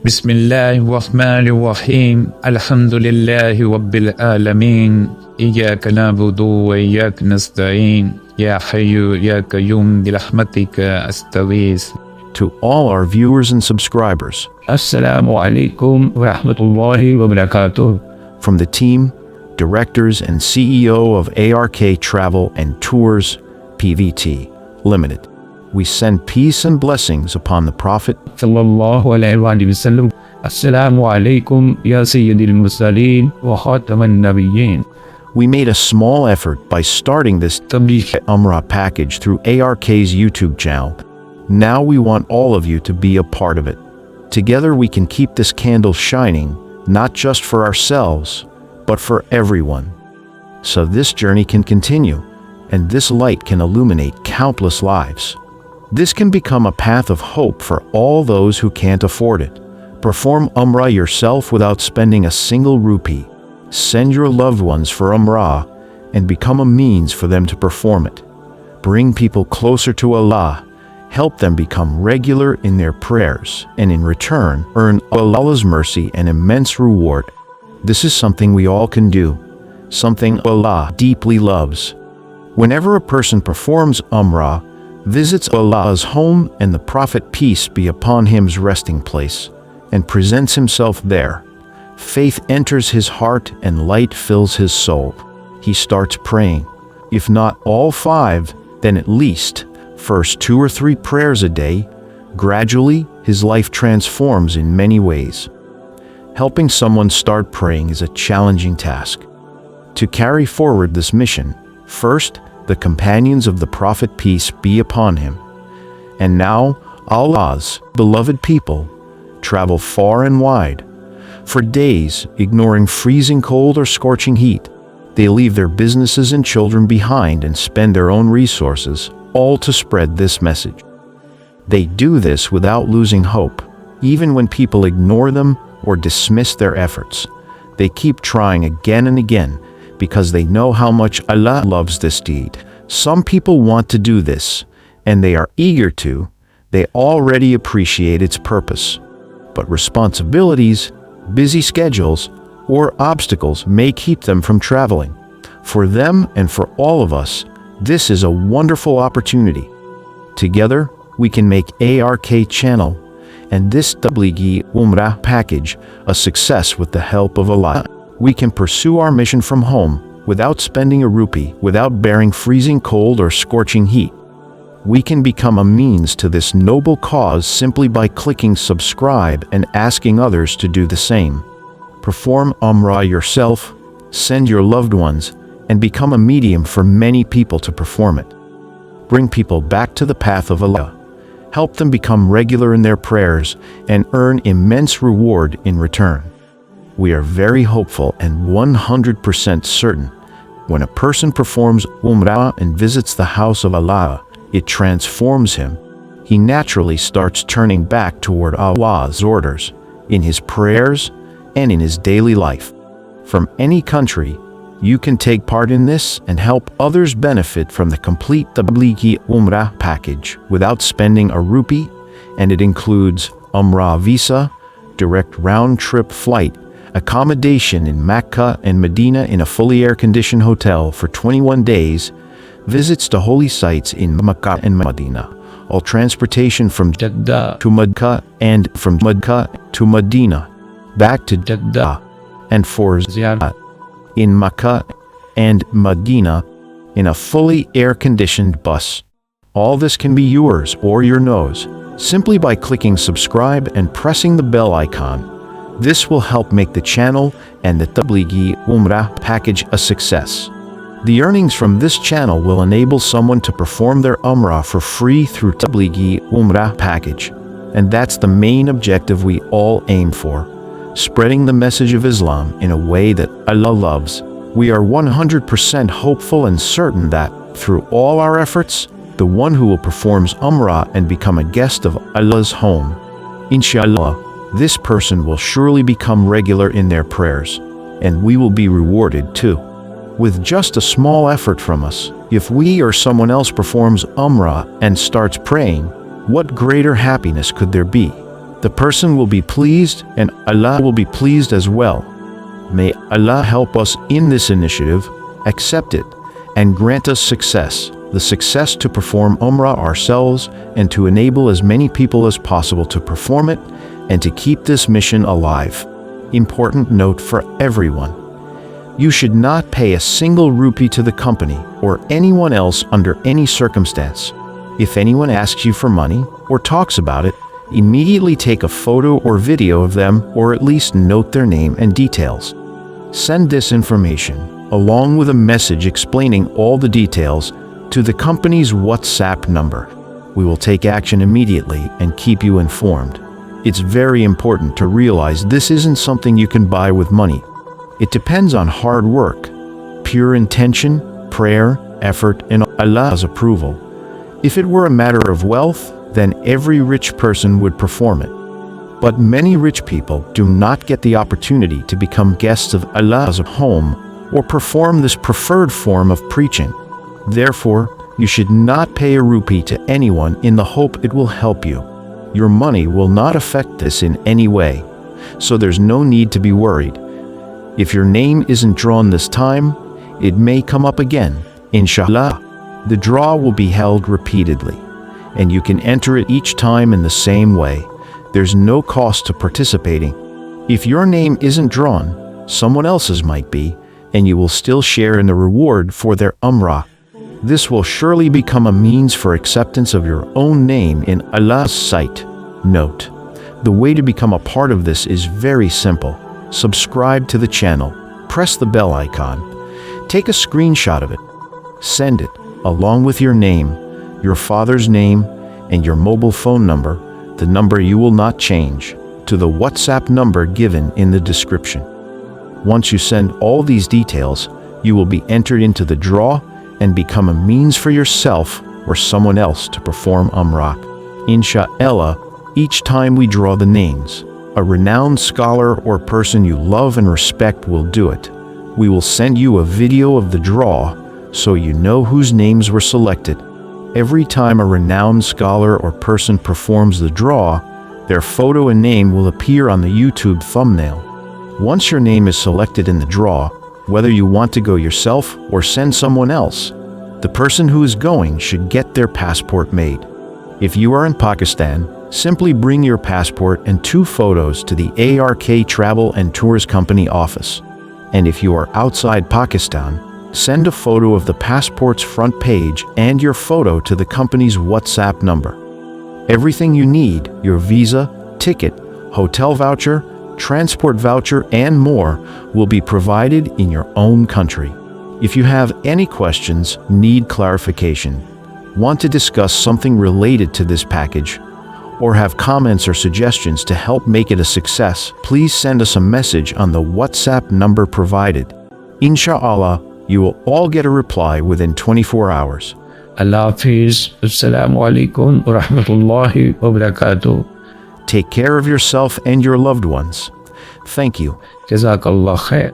Bismillahir Rahmanir Rahim. Alhamdulillahi Rabbil Alameen. Iyyaka na'budu wa iyyaka nasta'in. Ya Hayyu Ya Qayyum bi rahmatika astaghith. To all our viewers and subscribers, Assalamu'alaikum wa rahmatullahi wa barakatuh. From the team, directors and CEO of ARK Travel and Tours, PVT Limited, we send peace and blessings upon the Prophet Sallallahu Alaihi Wasallam. Assalamu'alaikum ya Sayyidil Mursaleen wa Khataman Nabiyyin. We made a small effort by starting this Tableeghi Umrah Package through ARK's YouTube channel. Now we want all of you to be a part of it. Together we can keep this candle shining, not just for ourselves, but for everyone. So this journey can continue, and this light can illuminate countless lives. This can become a path of hope for all those who can't afford it. Perform Umrah yourself without spending a single rupee. Send your loved ones for Umrah and become a means for them to perform it. Bring people closer to Allah. Help them become regular in their prayers, and in return, earn Allah's mercy and immense reward. This is something we all can do, something Allah deeply loves. Whenever a person performs Umrah, visits Allah's home and the Prophet, peace be upon him's resting place, and presents himself there, faith enters his heart and light fills his soul. He starts praying. If not all 5, then at least first 2 or 3 prayers a day. Gradually, his life transforms in many ways. Helping someone start praying is a challenging task. To carry forward this mission, first, the companions of the Prophet, peace be upon him, and now Allah's beloved people, travel far and wide. For days, ignoring freezing cold or scorching heat, they leave their businesses and children behind and spend their own resources, all to spread this message. They do this without losing hope, even when people ignore them or dismiss their efforts. They keep trying again and again, because they know how much Allah loves this deed. Some people want to do this, and they are eager to. They already appreciate its purpose. But responsibilities, busy schedules, or obstacles may keep them from traveling. For them and for all of us, this is a wonderful opportunity. Together, we can make ARK channel and this Tableeghi Umrah Package a success with the help of Allah. We can pursue our mission from home without spending a rupee, without bearing freezing cold or scorching heat. We can become a means to this noble cause simply by clicking subscribe and asking others to do the same. Perform Umrah yourself, send your loved ones, and become a medium for many people to perform it. Bring people back to the path of Allah. Help them become regular in their prayers and earn immense reward in return. We are very hopeful and 100% certain when a person performs Umrah and visits the house of Allah, it transforms him. He naturally starts turning back toward Allah's orders, in his prayers and in his daily life. From any country, you can take part in this and help others benefit from the complete Tableeghi Umrah Package without spending a rupee, and it includes Umrah visa, direct round-trip flight, accommodation in Makkah and Madinah in a fully air-conditioned hotel for 21 days, visits to holy sites in Makkah and Madinah, all transportation from Jeddah to Makkah and from Makkah to Madinah, back to Jeddah, and for Ziyarat in Makkah and Madinah in a fully air-conditioned bus. All this can be yours or your nose, simply by clicking subscribe and pressing the bell icon. This will help make the channel and the Tableeghi Umrah Package a success. The earnings from this channel will enable someone to perform their Umrah for free through Tableeghi Umrah Package. And that's the main objective we all aim for, spreading the message of Islam in a way that Allah loves. We are 100% hopeful and certain that, through all our efforts, the one who will perform Umrah and become a guest of Allah's home, inshallah, this person will surely become regular in their prayers, and we will be rewarded too. With just a small effort from us, if we or someone else performs Umrah and starts praying, what greater happiness could there be? The person will be pleased and Allah will be pleased as well. May Allah help us in this initiative, accept it, and grant us success, the success to perform Umrah ourselves and to enable as many people as possible to perform it and to keep this mission alive. Important note for everyone. You should not pay a single rupee to the company or anyone else under any circumstance. If anyone asks you for money or talks about it, immediately take a photo or video of them or at least note their name and details. Send this information, along with a message explaining all the details, to the company's WhatsApp number. We will take action immediately and keep you informed. It's very important to realize this isn't something you can buy with money. It depends on hard work, pure intention, prayer, effort, and Allah's approval. If it were a matter of wealth, then every rich person would perform it. But many rich people do not get the opportunity to become guests of Allah's home or perform this preferred form of preaching. Therefore, you should not pay a rupee to anyone in the hope it will help you. Your money will not affect this in any way, so there's no need to be worried. If your name isn't drawn this time, it may come up again, inshallah. The draw will be held repeatedly, and you can enter it each time in the same way. There's no cost to participating. If your name isn't drawn, someone else's might be, and you will still share in the reward for their Umrah. This will surely become a means for acceptance of your own name in Allah's sight. Note: the way to become a part of this is very simple. Subscribe to the channel, press the bell icon, take a screenshot of it, send it, along with your name, your father's name, and your mobile phone number, the number you will not change, to the WhatsApp number given in the description. Once you send all these details, you will be entered into the draw and become a means for yourself or someone else to perform Umrah. Inshallah, each time we draw the names, a renowned scholar or person you love and respect will do it. We will send you a video of the draw so you know whose names were selected. Every time a renowned scholar or person performs the draw, their photo and name will appear on the YouTube thumbnail. Once your name is selected in the draw, whether you want to go yourself or send someone else, the person who is going should get their passport made. If you are in Pakistan, simply bring your passport and 2 photos to the ARK Travel and Tours Company office. And if you are outside Pakistan, send a photo of the passport's front page and your photo to the company's WhatsApp number. Everything you need, your visa, ticket, hotel voucher, transport voucher, and more, will be provided in your own country. If you have any questions, need clarification, want to discuss something related to this package, or have comments or suggestions to help make it a success, please send us a message on the WhatsApp number provided. Inshallah, you will all get a reply within 24 hours. Allah Hafiz. Assalamu'alaikum wa Rahmatullah wa Barakatuh. Take care of yourself and your loved ones. Thank you. Jazakallah khair.